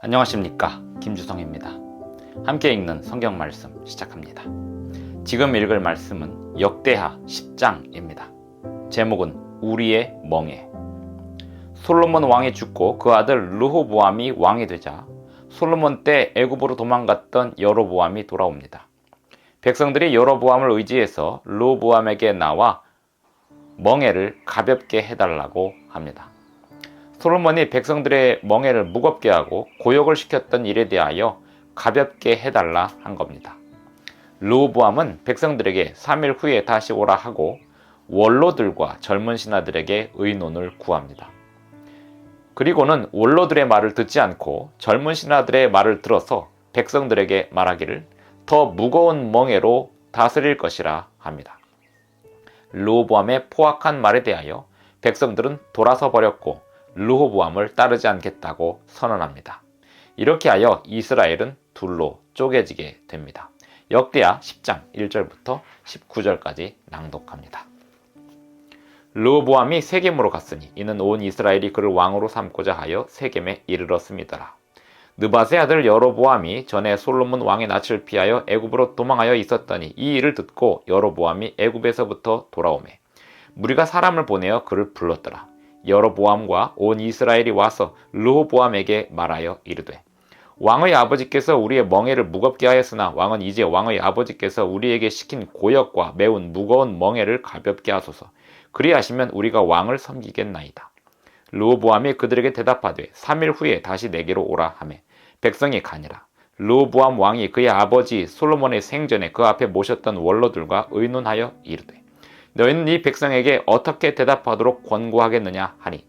안녕하십니까, 김주성입니다. 함께 읽는 성경 말씀 시작합니다. 지금 읽을 말씀은 역대하 10장입니다. 제목은 우리의 멍에. 솔로몬 왕이 죽고 그 아들 르호보암이 왕이 되자 솔로몬 때 애굽으로 도망갔던 여로보암이 돌아옵니다. 백성들이 여로보암을 의지해서 르호보암에게 나와 멍에를 가볍게 해달라고 합니다. 솔로몬이 백성들의 멍에를 무겁게 하고 고역을 시켰던 일에 대하여 가볍게 해달라 한 겁니다. 르호보암은 백성들에게 3일 후에 다시 오라 하고 원로들과 젊은 신하들에게 의논을 구합니다. 그리고는 원로들의 말을 듣지 않고 젊은 신하들의 말을 들어서 백성들에게 말하기를 더 무거운 멍에로 다스릴 것이라 합니다. 르호보암의 포악한 말에 대하여 백성들은 돌아서 버렸고 르호보암을 따르지 않겠다고 선언합니다. 이렇게 하여 이스라엘은 둘로 쪼개지게 됩니다. 역대하 10장 1절부터 19절까지 낭독합니다. 르호보암이 세겜으로 갔으니 이는 온 이스라엘이 그를 왕으로 삼고자 하여 세겜에 이르렀음이더라. 느밧의 아들 여로보암이 전에 솔로몬 왕의 낯을 피하여 애굽으로 도망하여 있었더니 이 일을 듣고 여로보암이 애굽에서부터 돌아오매 무리가 사람을 보내어 그를 불렀더라. 여로보암과 온 이스라엘이 와서 르호보암에게 말하여 이르되 왕의 아버지께서 우리의 멍에를 무겁게 하였으나 왕은 이제 왕의 아버지께서 우리에게 시킨 고역과 매운 무거운 멍에를 가볍게 하소서. 그리하시면 우리가 왕을 섬기겠나이다. 르호보암이 그들에게 대답하되 3일 후에 다시 내게로 오라 하매 백성이 가니라. 르호보암 왕이 그의 아버지 솔로몬의 생전에 그 앞에 모셨던 원로들과 의논하여 이르되 너희는 이 백성에게 어떻게 대답하도록 권고하겠느냐 하니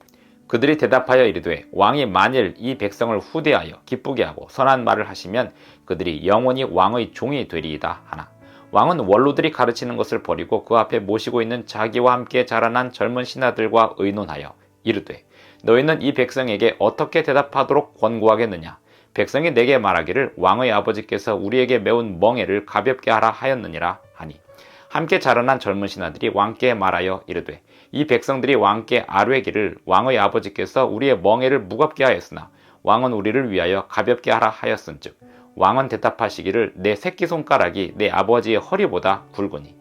그들이 대답하여 이르되 왕이 만일 이 백성을 후대하여 기쁘게 하고 선한 말을 하시면 그들이 영원히 왕의 종이 되리이다 하나 왕은 원로들이 가르치는 것을 버리고 그 앞에 모시고 있는 자기와 함께 자라난 젊은 신하들과 의논하여 이르되 너희는 이 백성에게 어떻게 대답하도록 권고하겠느냐 백성이 내게 말하기를 왕의 아버지께서 우리에게 매운 멍에를 가볍게 하라 하였느니라 하니 함께 자라난 젊은 신하들이 왕께 말하여 이르되 이 백성들이 왕께 아뢰기를 왕의 아버지께서 우리의 멍에를 무겁게 하였으나 왕은 우리를 위하여 가볍게 하라 하였은즉 왕은 대답하시기를 내 새끼손가락이 내 아버지의 허리보다 굵으니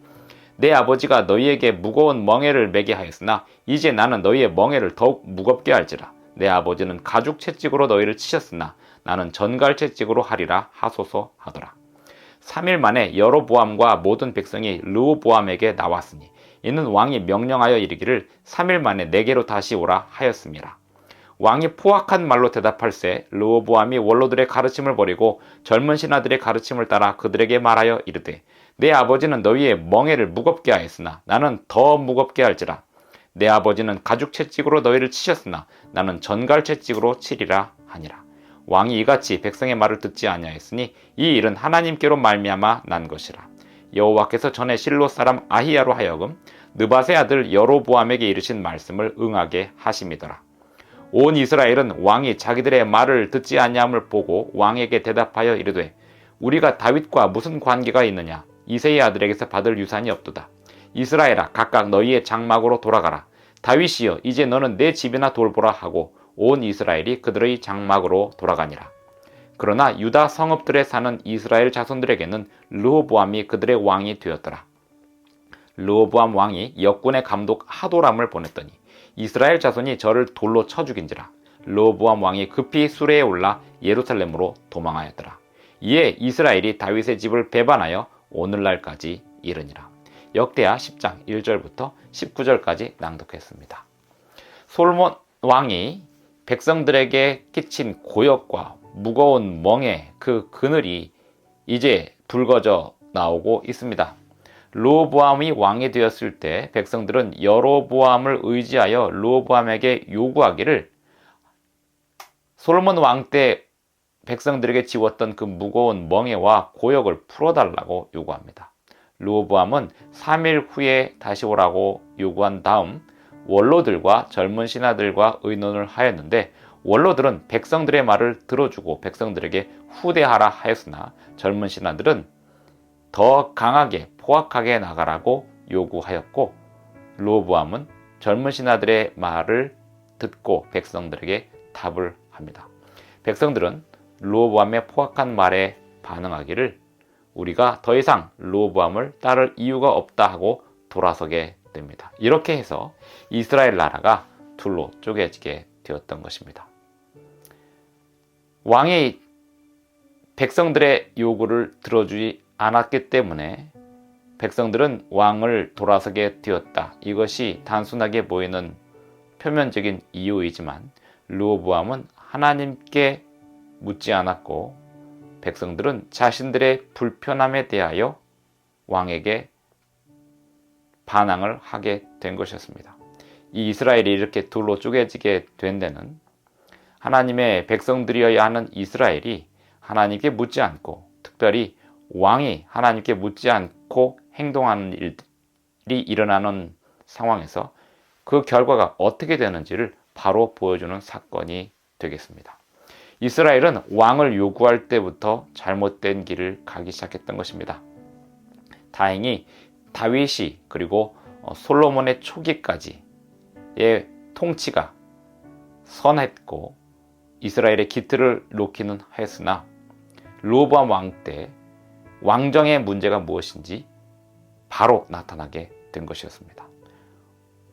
내 아버지가 너희에게 무거운 멍에를 매게 하였으나 이제 나는 너희의 멍에를 더욱 무겁게 할지라 내 아버지는 가죽 채찍으로 너희를 치셨으나 나는 전갈 채찍으로 하리라 하소서 하더라. 3일 만에 여로보암과 모든 백성이 르호보암에게 나왔으니 이는 왕이 명령하여 이르기를 3일 만에 내게로 다시 오라 하였습니다. 왕이 포악한 말로 대답할세 르호보암이 원로들의 가르침을 버리고 젊은 신하들의 가르침을 따라 그들에게 말하여 이르되 내 아버지는 너희의 멍에를 무겁게 하였으나 나는 더 무겁게 할지라 내 아버지는 가죽 채찍으로 너희를 치셨으나 나는 전갈 채찍으로 치리라 하니라. 왕이 이같이 백성의 말을 듣지 아니하였으니 이 일은 하나님께로 말미암아 난 것이라. 여호와께서 전에 실로 사람 아히야로 하여금 느밧의 아들 여로보암에게 이르신 말씀을 응하게 하심이더라. 온 이스라엘은 왕이 자기들의 말을 듣지 아니함을 보고 왕에게 대답하여 이르되 우리가 다윗과 무슨 관계가 있느냐 이새의 아들에게서 받을 유산이 없도다. 이스라엘아 각각 너희의 장막으로 돌아가라. 다윗이여 이제 너는 내 집이나 돌보라 하고 온 이스라엘이 그들의 장막으로 돌아가니라. 그러나 유다 성읍들에 사는 이스라엘 자손들에게는 르호보암이 그들의 왕이 되었더라. 르호보암 왕이 역군의 감독 하도람을 보냈더니 이스라엘 자손이 저를 돌로 쳐 죽인지라. 르호보암 왕이 급히 수레에 올라 예루살렘으로 도망하였더라. 이에 이스라엘이 다윗의 집을 배반하여 오늘날까지 이르니라. 역대하 10장 1절부터 19절까지 낭독했습니다. 솔로몬 왕이 백성들에게 끼친 고역과 무거운 멍에 그 그늘이 이제 불거져 나오고 있습니다. 르호보암이 왕이 되었을 때 백성들은 여로보암을 의지하여 르호보암에게 요구하기를 솔로몬 왕 때 백성들에게 지웠던 그 무거운 멍에와 고역을 풀어달라고 요구합니다. 르호보암은 3일 후에 다시 오라고 요구한 다음 원로들과 젊은 신하들과 의논을 하였는데 원로들은 백성들의 말을 들어주고 백성들에게 후대하라 하였으나 젊은 신하들은 더 강하게 포악하게 나가라고 요구하였고 르호보암은 젊은 신하들의 말을 듣고 백성들에게 답을 합니다. 백성들은 르호보암의 포악한 말에 반응하기를 우리가 더 이상 르호보암을 따를 이유가 없다 하고 돌아서게 됩니다. 이렇게 해서 이스라엘 나라가 둘로 쪼개지게 되었던 것입니다. 왕이 백성들의 요구를 들어주지 않았기 때문에 백성들은 왕을 돌아서게 되었다. 이것이 단순하게 보이는 표면적인 이유이지만 르호보암은 하나님께 묻지 않았고 백성들은 자신들의 불편함에 대하여 왕에게 반항을 하게 된 것이었습니다. 이 이스라엘이 이렇게 둘로 쪼개지게 된 데는 하나님의 백성들이어야 하는 이스라엘이 하나님께 묻지 않고 특별히 왕이 하나님께 묻지 않고 행동하는 일이 일어나는 상황에서 그 결과가 어떻게 되는지를 바로 보여주는 사건이 되겠습니다. 이스라엘은 왕을 요구할 때부터 잘못된 길을 가기 시작했던 것입니다. 다행히 다윗이 그리고 솔로몬의 초기까지의 통치가 선했고 이스라엘의 기틀을 놓기는 했으나 르호보암 왕 때 왕정의 문제가 무엇인지 바로 나타나게 된 것이었습니다.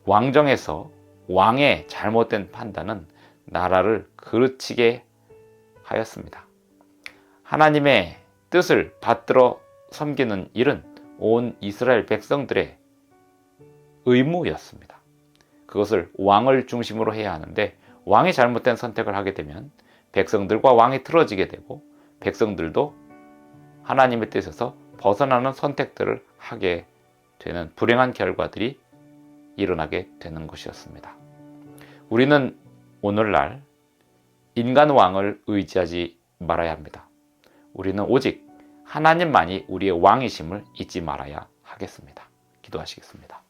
왕정에서 왕의 잘못된 판단은 나라를 그르치게 하였습니다. 하나님의 뜻을 받들어 섬기는 일은 온 이스라엘 백성들의 의무였습니다. 그것을 왕을 중심으로 해야 하는데 왕이 잘못된 선택을 하게 되면 백성들과 왕이 틀어지게 되고 백성들도 하나님의 뜻에서 벗어나는 선택들을 하게 되는 불행한 결과들이 일어나게 되는 것이었습니다. 우리는 오늘날 인간 왕을 의지하지 말아야 합니다. 우리는 오직 하나님만이 우리의 왕이심을 잊지 말아야 하겠습니다. 기도하시겠습니다.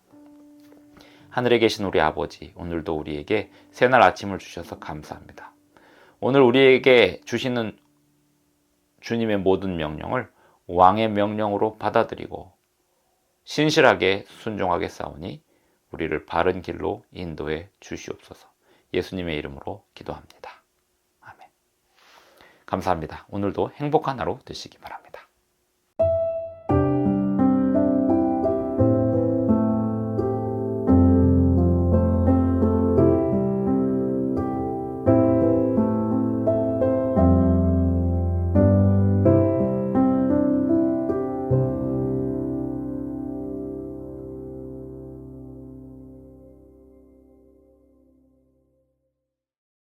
하늘에 계신 우리 아버지, 오늘도 우리에게 새날 아침을 주셔서 감사합니다. 오늘 우리에게 주시는 주님의 모든 명령을 왕의 명령으로 받아들이고 신실하게 순종하게 싸우니 우리를 바른 길로 인도해 주시옵소서. 예수님의 이름으로 기도합니다. 아멘. 감사합니다. 오늘도 행복한 하루 되시기 바랍니다.